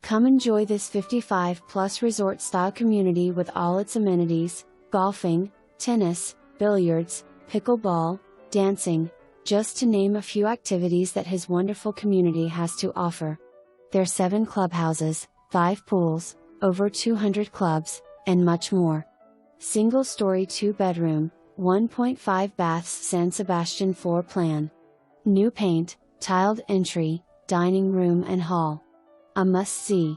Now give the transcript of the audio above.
Come enjoy this 55-plus resort-style community with all its amenities: golfing, tennis, billiards, pickleball, dancing, just to name a few activities that his wonderful community has to offer. There's 7 clubhouses, 5 pools, over 200 clubs, and much more. Single-story 2-bedroom, 1.5 baths San Sebastian floor plan. New paint, tiled entry, dining room and hall. A must-see.